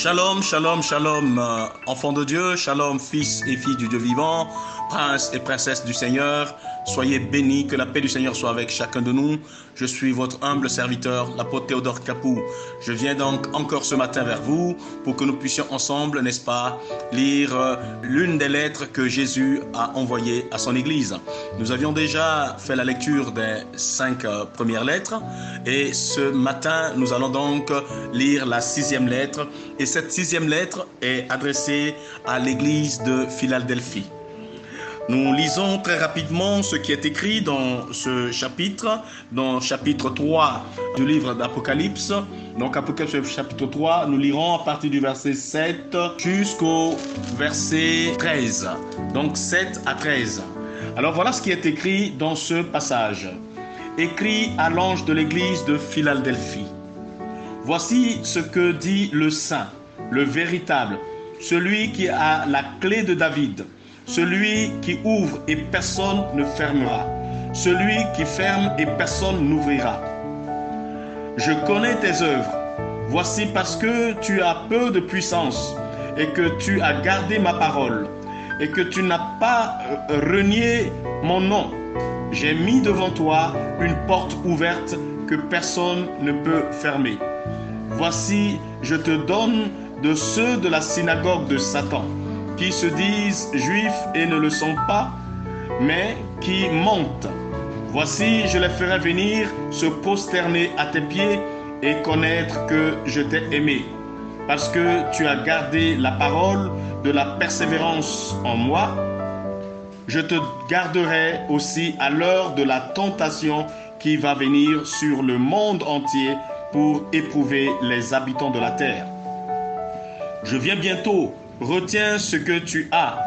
Shalom, shalom, shalom, enfants de Dieu, shalom, fils et filles du Dieu vivant, princes et princesses du Seigneur, soyez bénis, que la paix du Seigneur soit avec chacun de nous. Je suis votre humble serviteur, l'apôtre Théodore Capou. Je viens donc encore ce matin vers vous pour que nous puissions ensemble, n'est-ce pas, lire l'une des lettres que Jésus a envoyées à son Église. Nous avions déjà fait la lecture des 5 premières lettres et ce matin, nous allons donc lire la 6e lettre. Et cette 6e lettre est adressée à l'église de Philadelphie. Nous lisons très rapidement ce qui est écrit dans ce chapitre, dans chapitre 3 du livre d'Apocalypse. Donc Apocalypse chapitre 3, nous lirons à partir du verset 7 jusqu'au verset 13. Donc 7 à 13. Alors voilà ce qui est écrit dans ce passage. Écrit à l'ange de l'église de Philadelphie. Voici ce que dit le Saint, le véritable, celui qui a la clé de David, celui qui ouvre et personne ne fermera, celui qui ferme et personne n'ouvrira. Je connais tes œuvres. Voici parce que tu as peu de puissance et que tu as gardé ma parole et que tu n'as pas renié mon nom. J'ai mis devant toi une porte ouverte que personne ne peut fermer. Voici, je te donne de ceux de la synagogue de Satan, qui se disent juifs et ne le sont pas, mais qui mentent. Voici, je les ferai venir se prosterner à tes pieds et connaître que je t'ai aimé, parce que tu as gardé la parole de la persévérance en moi. Je te garderai aussi à l'heure de la tentation qui va venir sur le monde entier pour éprouver les habitants de la terre. Je viens bientôt, retiens ce que tu as,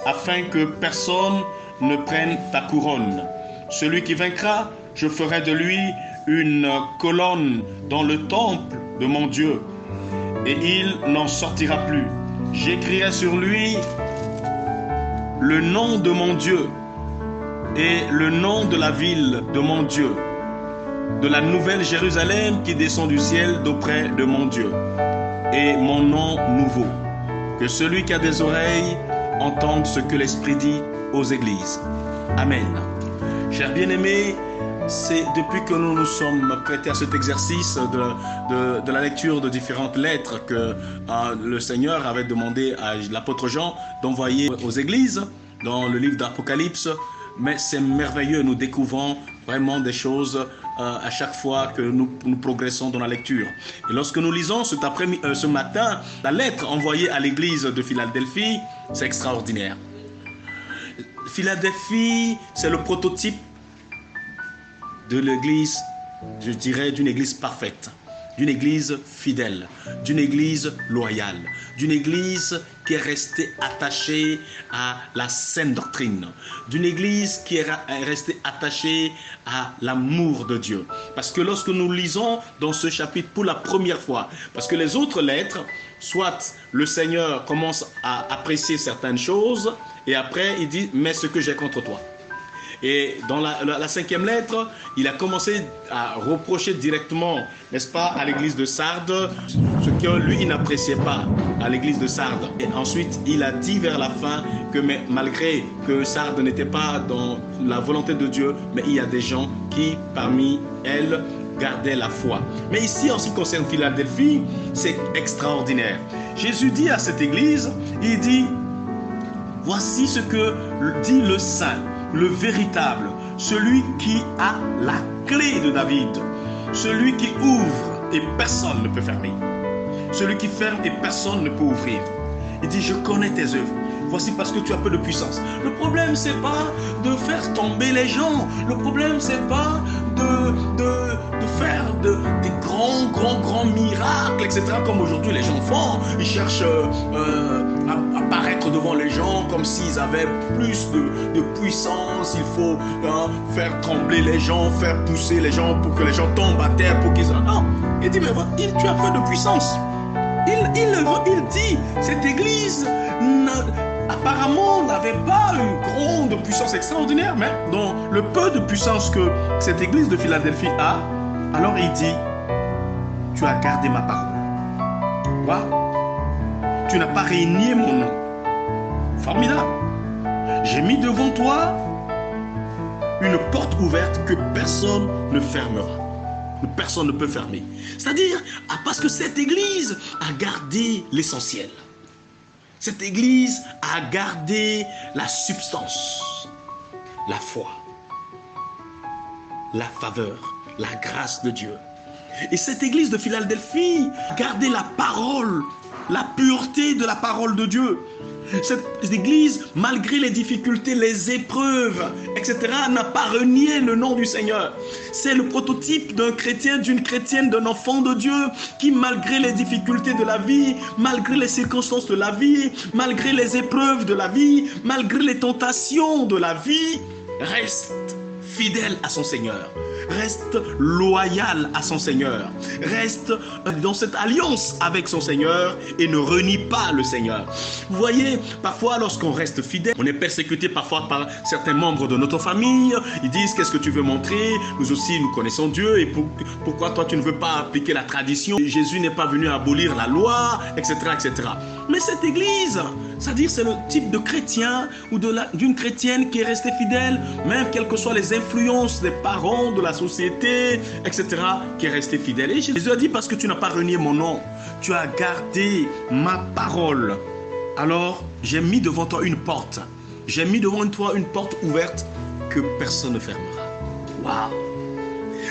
afin que personne ne prenne ta couronne. Celui qui vaincra, je ferai de lui une colonne dans le temple de mon Dieu, et il n'en sortira plus. J'écrirai sur lui le nom de mon Dieu et le nom de la ville de mon Dieu, de la nouvelle Jérusalem qui descend du ciel d'auprès de mon Dieu, et mon nom nouveau. Que celui qui a des oreilles entende ce que l'Esprit dit aux églises. Amen. Chers bien-aimés, c'est depuis que nous nous sommes prêtés à cet exercice de la lecture de différentes lettres que le Seigneur avait demandé à l'apôtre Jean d'envoyer aux églises dans le livre d'Apocalypse. Mais c'est merveilleux, nous découvrons vraiment des choses à chaque fois que nous progressons dans la lecture. Et lorsque nous lisons ce matin la lettre envoyée à l'église de Philadelphie, c'est extraordinaire. Philadelphie, c'est le prototype de l'église, je dirais, d'une église parfaite, d'une église fidèle, d'une église loyale, d'une église qui est restée attachée à la saine doctrine, d'une église qui est restée attachée à l'amour de Dieu. Parce que lorsque nous lisons dans ce chapitre pour la première fois, parce que les autres lettres, soit le Seigneur commence à apprécier certaines choses, et après il dit « mais ce que j'ai contre toi ». Et dans la 5e lettre, il a commencé à reprocher directement, n'est-ce pas, à l'église de Sardes, ce que lui, il n'appréciait pas à l'église de Sardes. Et ensuite, il a dit vers la fin que malgré que Sardes n'était pas dans la volonté de Dieu, mais il y a des gens qui, parmi elles, gardaient la foi. Mais ici, en ce qui concerne Philadelphie, c'est extraordinaire. Jésus dit à cette église, il dit, voici ce que dit le Saint, le véritable, celui qui a la clé de David, celui qui ouvre et personne ne peut fermer, celui qui ferme et personne ne peut ouvrir. Il dit, je connais tes œuvres. Voici parce que tu as peu de puissance. Le problème, c'est pas de faire tomber les gens. Le problème, c'est pas de faire des grands miracles, etc. Comme aujourd'hui les gens font. Ils cherchent à paraître devant les gens comme s'ils avaient plus de puissance. Il faut faire trembler les gens, faire pousser les gens pour que les gens tombent à terre. Pour qu'ils... Non, il dit, mais tu as peu de puissance. Il dit, cette église apparemment n'avait pas une grande puissance extraordinaire, mais dans le peu de puissance que cette église de Philadelphie a, alors il dit, tu as gardé ma parole. Wow. tu n'as pas renié mon nom. Formidable. J'ai mis devant toi une porte ouverte que personne ne fermera. Personne ne peut fermer. C'est-à-dire, parce que cette église a gardé l'essentiel. Cette église a gardé la substance, la foi, la faveur, la grâce de Dieu. Et cette église de Philadelphie a gardé la parole, la pureté de la parole de Dieu. Cette église, malgré les difficultés, les épreuves, etc., n'a pas renié le nom du Seigneur. C'est le prototype d'un chrétien, d'une chrétienne, d'un enfant de Dieu qui, malgré les difficultés de la vie, malgré les circonstances de la vie, malgré les épreuves de la vie, malgré les tentations de la vie, reste fidèle à son Seigneur, reste loyal à son Seigneur, reste dans cette alliance avec son Seigneur et ne renie pas le Seigneur. Vous voyez, parfois lorsqu'on reste fidèle, on est persécuté parfois par certains membres de notre famille. Ils disent: qu'est-ce que tu veux montrer? Nous aussi nous connaissons Dieu et pourquoi toi tu ne veux pas appliquer la tradition? Jésus n'est pas venu abolir la loi, etc., etc. Mais cette église, c'est-à-dire c'est le type de chrétien ou d'une chrétienne qui est restée fidèle, même quelles que soient les influences des parents, de la société, etc., qui est resté fidèle. Et Jésus a dit: parce que tu n'as pas renié mon nom, tu as gardé ma parole, alors j'ai mis devant toi une porte. J'ai mis devant toi une porte ouverte que personne ne fermera. Waouh!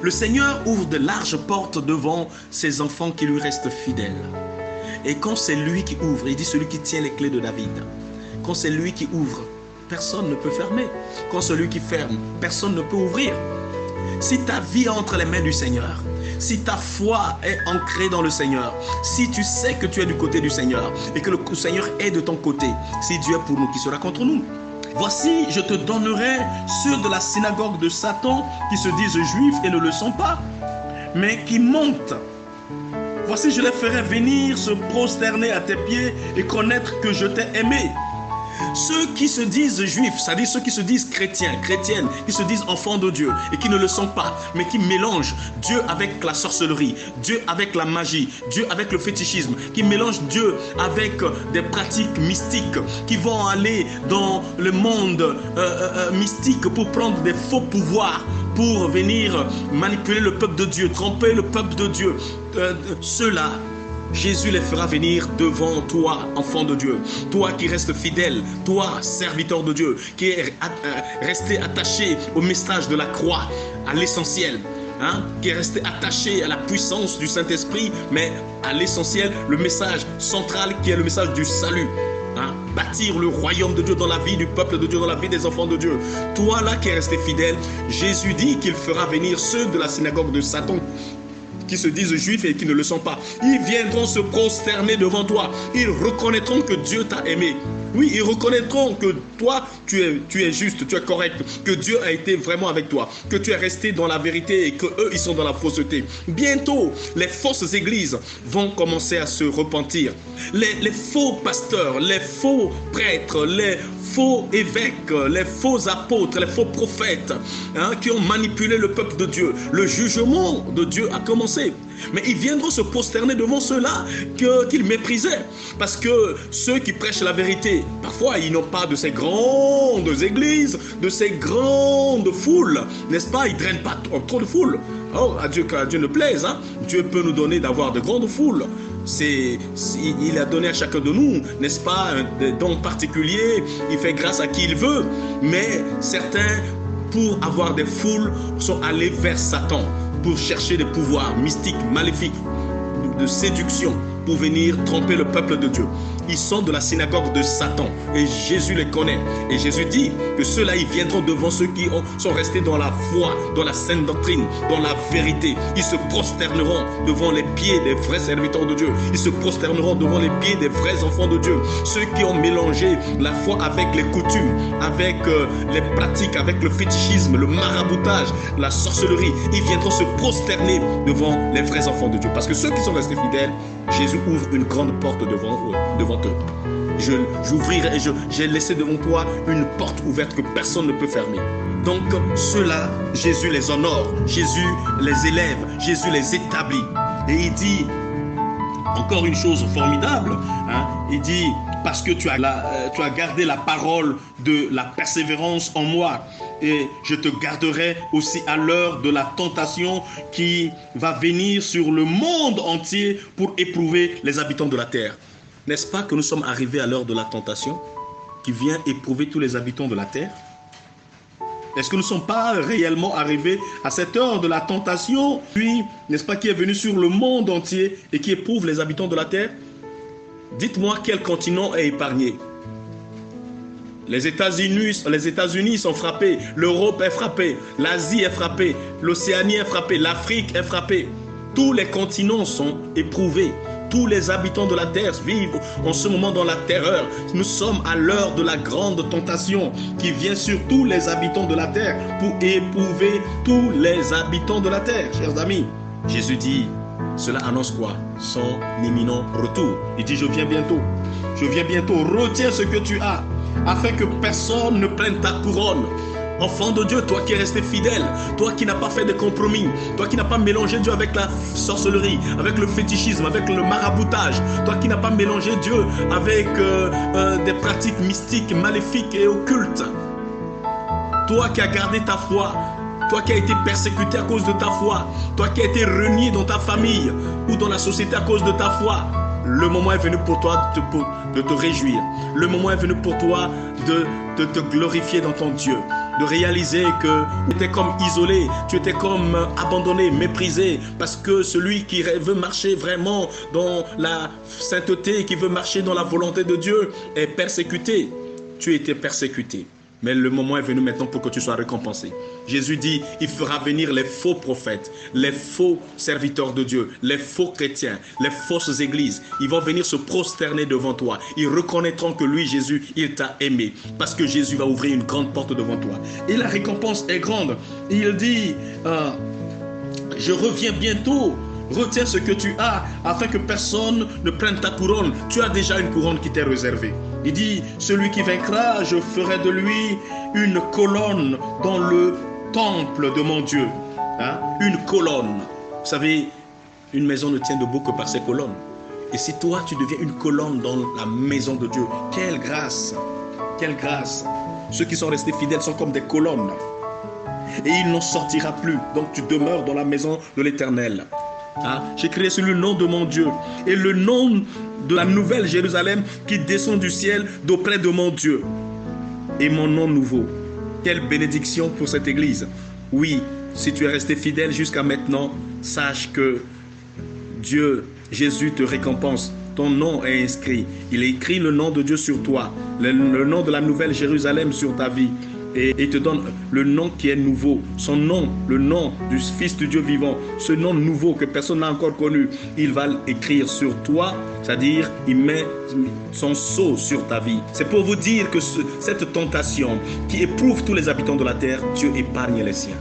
Le Seigneur ouvre de larges portes devant ses enfants qui lui restent fidèles. Et quand c'est lui qui ouvre, il dit: celui qui tient les clés de David. Quand c'est lui qui ouvre, personne ne peut fermer. Quand celui qui ferme, personne ne peut ouvrir. Si ta vie est entre les mains du Seigneur, si ta foi est ancrée dans le Seigneur, si tu sais que tu es du côté du Seigneur et que le Seigneur est de ton côté, si Dieu est pour nous, qui sera contre nous? Voici, je te donnerai ceux de la synagogue de Satan qui se disent juifs et ne le sont pas, mais qui montent. Voici, je les ferai venir se prosterner à tes pieds et connaître que je t'ai aimé. Ceux qui se disent juifs, c'est-à-dire ceux qui se disent chrétiens, chrétiennes, qui se disent enfants de Dieu et qui ne le sont pas, mais qui mélangent Dieu avec la sorcellerie, Dieu avec la magie, Dieu avec le fétichisme, qui mélangent Dieu avec des pratiques mystiques, qui vont aller dans le monde mystique pour prendre des faux pouvoirs, pour venir manipuler le peuple de Dieu, tromper le peuple de Dieu. Ceux-là, Jésus les fera venir devant toi, enfant de Dieu. Toi qui restes fidèle, toi, serviteur de Dieu, qui est resté attaché au message de la croix, à l'essentiel, qui est resté attaché à la puissance du Saint-Esprit, mais à l'essentiel, le message central qui est le message du salut. Bâtir le royaume de Dieu dans la vie du peuple de Dieu, dans la vie des enfants de Dieu. Toi là qui es resté fidèle, Jésus dit qu'il fera venir ceux de la synagogue de Satan qui se disent juifs et qui ne le sont pas. Ils viendront se prosterner devant toi. Ils reconnaîtront que Dieu t'a aimé. Oui, ils reconnaîtront que toi, tu es juste, tu es correct, que Dieu a été vraiment avec toi, que tu es resté dans la vérité et que eux, ils sont dans la fausseté. Bientôt, les fausses églises vont commencer à se repentir. Les faux pasteurs, les faux prêtres, les faux évêques, les faux apôtres, les faux prophètes qui ont manipulé le peuple de Dieu. Le jugement de Dieu a commencé. Mais ils viendront se prosterner devant ceux-là qu'ils méprisaient. Parce que ceux qui prêchent la vérité, parfois ils n'ont pas de ces grandes églises, de ces grandes foules, n'est-ce pas? Ils ne drainent pas trop de foules. Oh, à Dieu ne plaise, Dieu peut nous donner d'avoir de grandes foules. Il a donné à chacun de nous, n'est-ce pas, un don particulier. Il fait grâce à qui il veut. Mais certains, pour avoir des foules, sont allés vers Satan pour chercher des pouvoirs mystiques, maléfiques, de séduction, pour venir tromper le peuple de Dieu. Ils sont de la synagogue de Satan et Jésus les connaît. Et Jésus dit que ceux-là, ils viendront devant ceux qui sont restés dans la foi, dans la sainte doctrine, dans la vérité. Ils se prosterneront devant les pieds des vrais serviteurs de Dieu. Ils se prosterneront devant les pieds des vrais enfants de Dieu. Ceux qui ont mélangé la foi avec les coutumes, avec les pratiques, avec le fétichisme, le maraboutage, la sorcellerie, ils viendront se prosterner devant les vrais enfants de Dieu. Parce que ceux qui sont restés fidèles, Jésus ouvre une grande porte devant eux. J'ouvrirai et j'ai laissé devant toi une porte ouverte que personne ne peut fermer. Donc ceux-là, Jésus les honore, Jésus les élève, Jésus les établit. Et il dit Encore une chose formidable, hein, il dit, parce que tu as gardé la parole de la persévérance en moi, et je te garderai aussi à l'heure de la tentation qui va venir sur le monde entier pour éprouver les habitants de la terre. N'est-ce pas que nous sommes arrivés à l'heure de la tentation qui vient éprouver tous les habitants de la terre? Est-ce que nous ne sommes pas réellement arrivés à cette heure de la tentation, puis, n'est-ce pas, qui est venu sur le monde entier et qui éprouve les habitants de la terre? Dites-moi quel continent est épargné. Les États-Unis sont frappés, l'Europe est frappée, l'Asie est frappée, l'Océanie est frappée, l'Afrique est frappée. Tous les continents sont éprouvés. Tous les habitants de la terre vivent en ce moment dans la terreur. Nous sommes à l'heure de la grande tentation qui vient sur tous les habitants de la terre pour éprouver tous les habitants de la terre. Chers amis, Jésus dit, cela annonce quoi? Son imminent retour. Il dit, je viens bientôt. Je viens bientôt. Retiens ce que tu as afin que personne ne prenne ta couronne. Enfant de Dieu, toi qui es resté fidèle, toi qui n'as pas fait de compromis, toi qui n'as pas mélangé Dieu avec la sorcellerie, avec le fétichisme, avec le maraboutage, toi qui n'as pas mélangé Dieu avec des pratiques mystiques, maléfiques et occultes, toi qui as gardé ta foi, toi qui as été persécuté à cause de ta foi, toi qui as été renié dans ta famille ou dans la société à cause de ta foi, le moment est venu pour toi de te réjouir. Le moment est venu pour toi de te glorifier dans ton Dieu. De réaliser que tu étais comme isolé, tu étais comme abandonné, méprisé, parce que celui qui veut marcher vraiment dans la sainteté, qui veut marcher dans la volonté de Dieu, est persécuté. Tu étais persécuté. Mais le moment est venu maintenant pour que tu sois récompensé. Jésus dit, il fera venir les faux prophètes, les faux serviteurs de Dieu, les faux chrétiens, les fausses églises. Ils vont venir se prosterner devant toi. Ils reconnaîtront que lui, Jésus, il t'a aimé. Parce que Jésus va ouvrir une grande porte devant toi. Et la récompense est grande. Il dit, je reviens bientôt. Retiens ce que tu as afin que personne ne prenne ta couronne. Tu as déjà une couronne qui t'est réservée. Il dit, celui qui vaincra, je ferai de lui une colonne dans le temple de mon Dieu. Hein? Une colonne. Vous savez, une maison ne tient debout que par ses colonnes. Et si toi, tu deviens une colonne dans la maison de Dieu, quelle grâce! Quelle grâce! Ceux qui sont restés fidèles sont comme des colonnes. Et il n'en sortira plus. Donc tu demeures dans la maison de l'Éternel. Hein? J'ai créé sur le nom de mon Dieu et le nom de la nouvelle Jérusalem qui descend du ciel d'auprès de mon Dieu et mon nom nouveau. Quelle bénédiction pour cette église. Oui, si tu es resté fidèle jusqu'à maintenant, sache que Dieu, Jésus te récompense. Ton nom est inscrit. Il est écrit le nom de Dieu sur toi, le nom de la nouvelle Jérusalem sur ta vie. Et il te donne le nom qui est nouveau, son nom, le nom du Fils du Dieu vivant, ce nom nouveau que personne n'a encore connu. Il va l'écrire sur toi, c'est-à-dire il met son sceau sur ta vie. C'est pour vous dire que cette tentation qui éprouve tous les habitants de la terre, Dieu épargne les siens.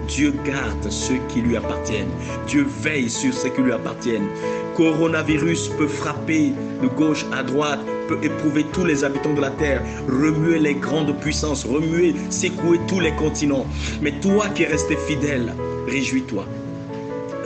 Dieu garde ceux qui lui appartiennent. Dieu veille sur ceux qui lui appartiennent. Coronavirus peut frapper de gauche à droite, peut éprouver tous les habitants de la terre, remuer les grandes puissances, remuer, secouer tous les continents. Mais toi qui es resté fidèle, réjouis-toi.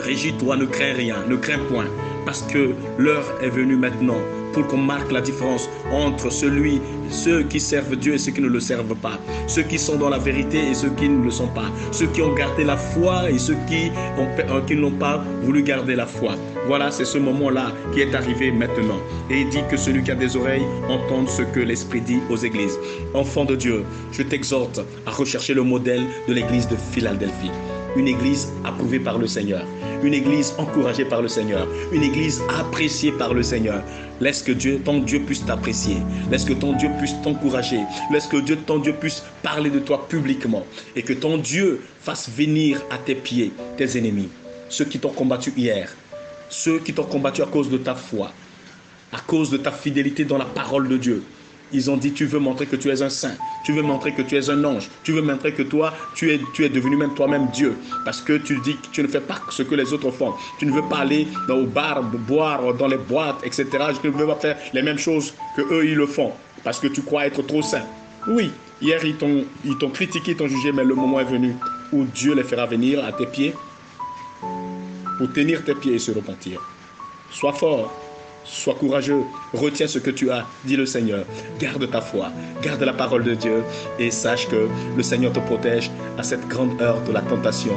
Réjouis-toi, ne crains rien, ne crains point. Parce que l'heure est venue maintenant pour qu'on marque la différence entre ceux qui servent Dieu et ceux qui ne le servent pas. Ceux qui sont dans la vérité et ceux qui ne le sont pas. Ceux qui ont gardé la foi et ceux qui n'ont pas voulu garder la foi. Voilà, c'est ce moment-là qui est arrivé maintenant. Et il dit que celui qui a des oreilles entende ce que l'Esprit dit aux églises. Enfant de Dieu, je t'exhorte à rechercher le modèle de l'église de Philadelphie. Une église approuvée par le Seigneur. Une église encouragée par le Seigneur. Une église appréciée par le Seigneur. Laisse que ton Dieu puisse t'apprécier. Laisse que ton Dieu puisse t'encourager. Laisse que ton Dieu puisse parler de toi publiquement. Et que ton Dieu fasse venir à tes pieds tes ennemis. Ceux qui t'ont combattu hier. Ceux qui t'ont combattu à cause de ta foi. À cause de ta fidélité dans la parole de Dieu. Ils ont dit, tu veux montrer que tu es un saint, tu veux montrer que tu es un ange, tu veux montrer que toi, tu es devenu même toi-même Dieu. Parce que tu dis que tu ne fais pas ce que les autres font. Tu ne veux pas aller au bar, boire dans les boîtes, etc. Tu ne veux pas faire les mêmes choses que eux, ils le font. Parce que tu crois être trop saint. Oui, hier, ils t'ont critiqué, ils t'ont jugé, mais le moment est venu où Dieu les fera venir à tes pieds pour tenir tes pieds et se repentir. Sois fort, sois courageux, retiens ce que tu as, dit le Seigneur. Garde ta foi, garde la parole de Dieu et sache que le Seigneur te protège à cette grande heure de la tentation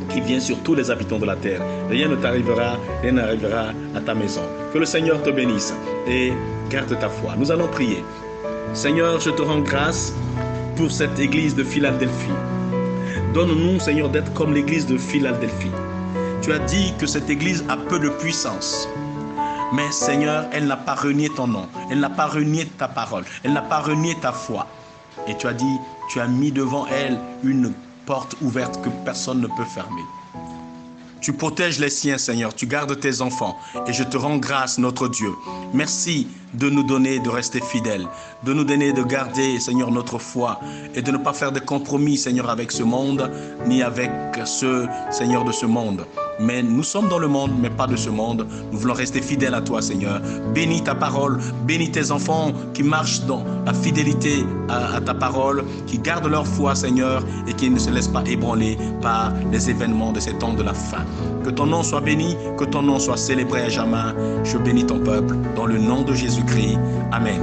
qui vient sur tous les habitants de la terre. Rien ne t'arrivera, rien n'arrivera à ta maison. Que le Seigneur te bénisse et garde ta foi. Nous allons prier. Seigneur, je te rends grâce pour cette église de Philadelphie. Donne-nous, Seigneur, d'être comme l'église de Philadelphie. Tu as dit que cette église a peu de puissance. Mais Seigneur, elle n'a pas renié ton nom. Elle n'a pas renié ta parole. Elle n'a pas renié ta foi. Et tu as dit, tu as mis devant elle une porte ouverte que personne ne peut fermer. Tu protèges les siens, Seigneur. Tu gardes tes enfants. Et je te rends grâce, notre Dieu. Merci de nous donner de rester fidèles. De nous donner de garder, Seigneur, notre foi. Et de ne pas faire de compromis, Seigneur, avec ce monde, ni avec ceux, Seigneur, de ce monde. Mais nous sommes dans le monde, mais pas de ce monde. Nous voulons rester fidèles à toi, Seigneur. Bénis ta parole, bénis tes enfants qui marchent dans la fidélité à ta parole, qui gardent leur foi, Seigneur, et qui ne se laissent pas ébranler par les événements de ces temps de la fin. Que ton nom soit béni, que ton nom soit célébré à jamais. Je bénis ton peuple dans le nom de Jésus-Christ. Amen.